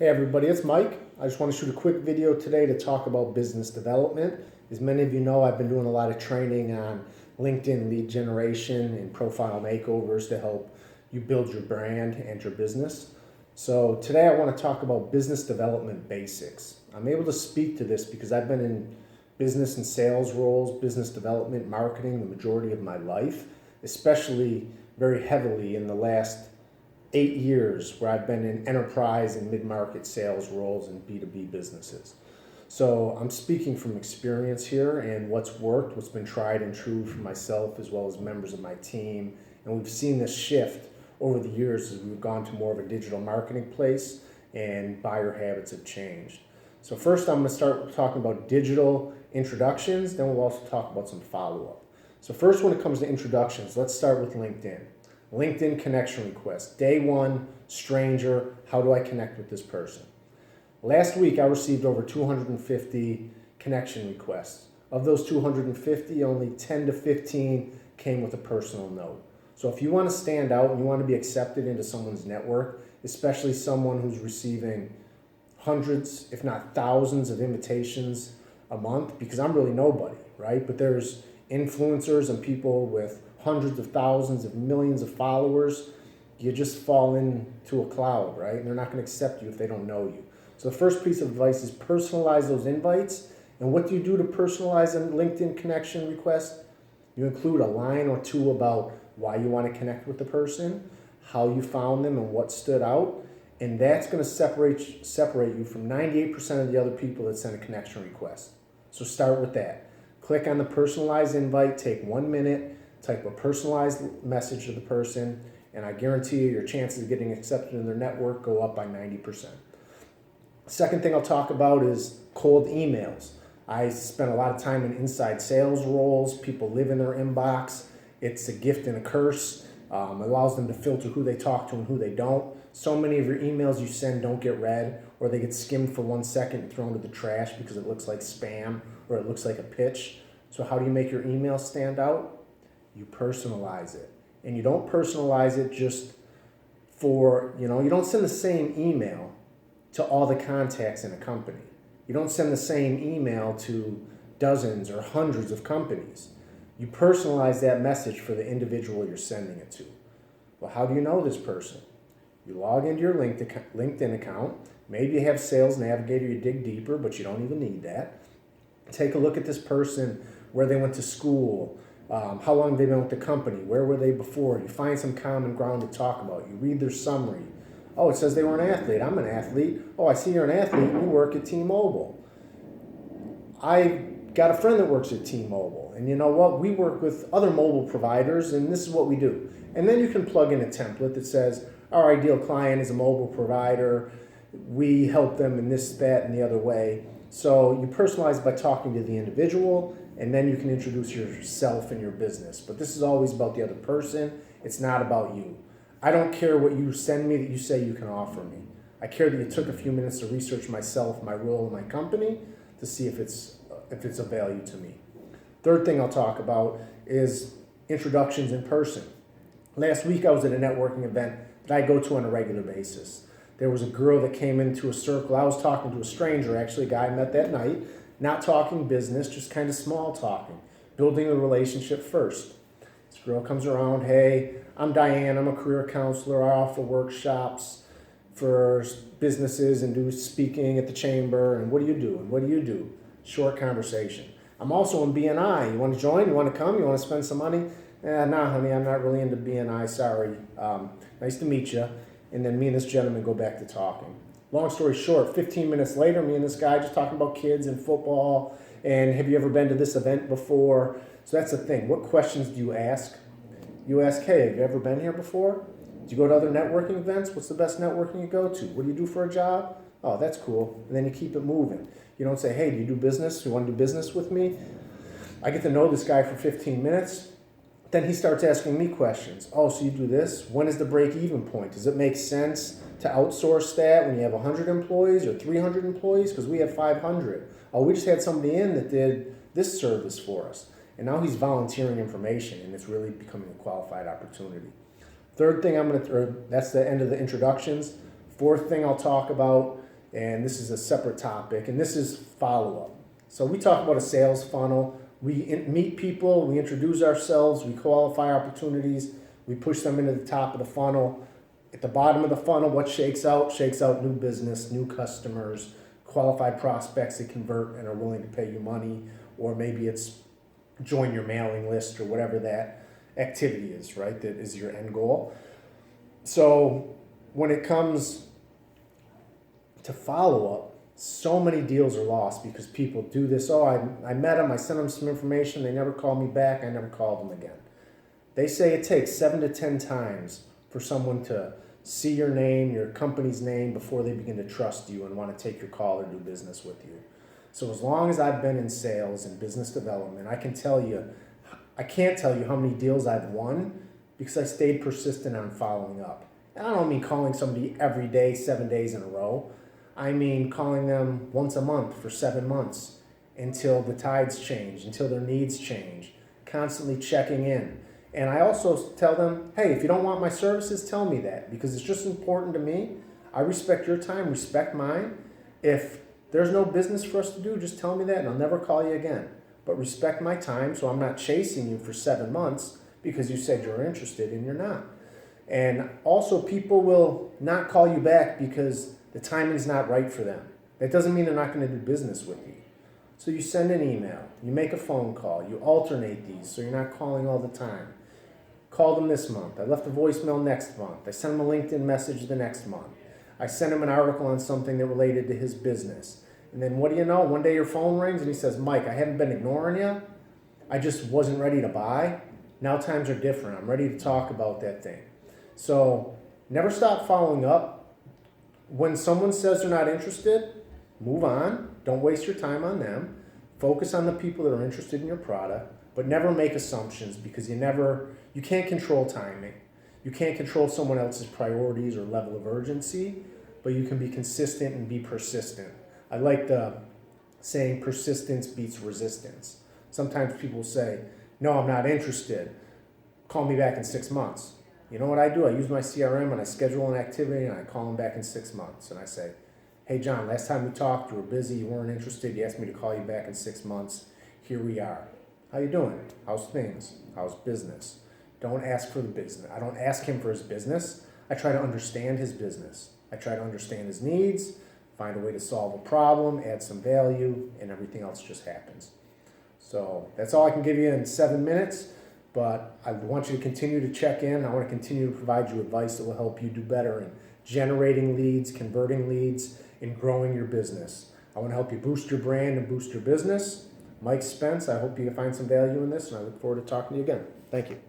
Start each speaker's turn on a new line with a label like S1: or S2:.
S1: Hey everybody, it's Mike. I just want to shoot a quick video today to talk about business development. As many of you know, I've been doing a lot of training on LinkedIn lead generation and profile makeovers to help you build your brand and your business. So today I want to talk about business development basics. I'm able to speak to this because I've been in business and sales roles, business development, marketing the majority of my life, especially very heavily in the last 8 years where I've been in enterprise and mid-market sales roles in B2B businesses. So I'm speaking from experience here and what's worked, what's been tried and true for myself as well as members of my team. And we've seen this shift over the years as we've gone to more of a digital marketing place and buyer habits have changed. So first I'm going to start talking about digital introductions, then we'll also talk about some follow-up. So first, when it comes to introductions, let's start with LinkedIn. LinkedIn connection request. Day one, stranger, how do I connect with this person? Last week, I received over 250 connection requests. Of those 250, only 10 to 15 came with a personal note. So if you want to stand out and you want to be accepted into someone's network, especially someone who's receiving hundreds, if not thousands of invitations a month, because I'm really nobody, right? But there's influencers and people with hundreds of thousands of millions of followers, you just fall into a cloud, right? And they're not going to accept you if they don't know you. So the first piece of advice is personalize those invites. And what do you do to personalize a LinkedIn connection request? You include a line or two about why you want to connect with the person, how you found them and what stood out. And that's going to separate you from 98% of the other people that send a connection request. So start with that. Click on the personalized invite, take 1 minute, type a personalized message to the person, and I guarantee you your chances of getting accepted in their network go up by 90%. Second thing I'll talk about is cold emails. I spent a lot of time in inside sales roles. People live in their inbox. It's a gift and a curse. It allows them to filter who they talk to and who they don't. So many of your emails you send don't get read, or they get skimmed for 1 second and thrown to the trash because it looks like spam or it looks like a pitch. So how do you make your email stand out? You personalize it. And you don't personalize it just for, you don't send the same email to all the contacts in a company. You don't send the same email to dozens or hundreds of companies. You personalize that message for the individual you're sending it to. Well, how do you know this person? You log into your LinkedIn account. Maybe you have Sales Navigator, you dig deeper, but you don't even need that. Take a look at this person, where they went to school, how long they've been with the company, where were they before. You find some common ground to talk about. You read their summary. Oh, it says they were an athlete. I'm an athlete. Oh, I see you're an athlete. You work at T-Mobile. I got a friend that works at T-Mobile. And you know what? We work with other mobile providers, and this is what we do. And then you can plug in a template that says, our ideal client is a mobile provider. We help them in this, that, and the other way. So you personalize by talking to the individual, and then you can introduce yourself and your business. But this is always about the other person. It's not about you. I don't care what you send me that you say you can offer me. I care that you took a few minutes to research myself, my role in my company, to see if it's of value to me. Third thing I'll talk about is introductions in person. Last week I was at a networking event that I go to on a regular basis. There was a girl that came into a circle. I was talking to a stranger, actually, a guy I met that night, not talking business, just kind of small talking, building a relationship first. This girl comes around, hey, I'm Diane, I'm a career counselor. I offer workshops for businesses and do speaking at the chamber. And what do you do? And what do you do? Short conversation. I'm also in BNI. You want to join? You want to come? You want to spend some money? Nah, honey, I'm not really into BNI, sorry. Nice to meet you. And then me and this gentleman go back to talking. Long story short, 15 minutes later, me and this guy just talking about kids and football and have you ever been to this event before? So that's the thing. What questions do you ask? You ask, hey, have you ever been here before? Do you go to other networking events? What's the best networking you go to? What do you do for a job? Oh, that's cool. And then you keep it moving. You don't say, hey, do you do business? You want to do business with me? I get to know this guy for 15 minutes. Then he starts asking me questions. Oh, so you do this? When is the break-even point? Does it make sense to outsource that when you have 100 employees or 300 employees? Because we have 500. Oh, we just had somebody in that did this service for us. And now he's volunteering information, and it's really becoming a qualified opportunity. Third thing that's the end of the introductions. Fourth thing I'll talk about and this is a separate topic, and this is follow-up. So we talk about a sales funnel. We meet people, we introduce ourselves, we qualify opportunities, we push them into the top of the funnel. At the bottom of the funnel, what shakes out? Shakes out new business, new customers, qualified prospects that convert and are willing to pay you money, or maybe it's join your mailing list or whatever that activity is, right? That is your end goal. So when it comes to follow-up, so many deals are lost because people do this. Oh, I met them, I sent them some information, they never called me back, I never called them again. They say it takes 7 to 10 times for someone to see your name, your company's name, before they begin to trust you and want to take your call or do business with you. So as long as I've been in sales and business development, I can't tell you how many deals I've won because I stayed persistent on following up. And I don't mean calling somebody every day, 7 days in a row. I mean calling them once a month for 7 months until the tides change, until their needs change, constantly checking in. And I also tell them, hey, if you don't want my services, tell me that, because it's just important to me. I respect your time, respect mine. If there's no business for us to do, just tell me that and I'll never call you again. But respect my time so I'm not chasing you for 7 months because you said you're interested and you're not. And also people will not call you back because the timing's not right for them. That doesn't mean they're not going to do business with you. So you send an email, you make a phone call, you alternate these so you're not calling all the time. Called them this month. I left a voicemail next month. I sent him a LinkedIn message the next month. I sent him an article on something that related to his business. And then what do you know? One day your phone rings and he says, Mike, I haven't been ignoring you. I just wasn't ready to buy. Now times are different. I'm ready to talk about that thing. So never stop following up. When someone says they're not interested, move on. Don't waste your time on them. Focus on the people that are interested in your product, but never make assumptions because you can't control timing. You can't control someone else's priorities or level of urgency, but you can be consistent and be persistent. I like the saying persistence beats resistance. Sometimes people say, no, I'm not interested. Call me back in 6 months. You know what I do? I use my CRM and I schedule an activity and I call them back in 6 months. And I say, hey, John, last time we talked, you were busy, you weren't interested. You asked me to call you back in 6 months. Here we are. How you doing? How's things? How's business? Don't ask for the business. I don't ask him for his business. I try to understand his business. I try to understand his needs, find a way to solve a problem, add some value, and everything else just happens. So that's all I can give you in 7 minutes, but I want you to continue to check in. I want to continue to provide you advice that will help you do better in generating leads, converting leads, and growing your business. I want to help you boost your brand and boost your business. Mike Spence, I hope you find some value in this, and I look forward to talking to you again. Thank you.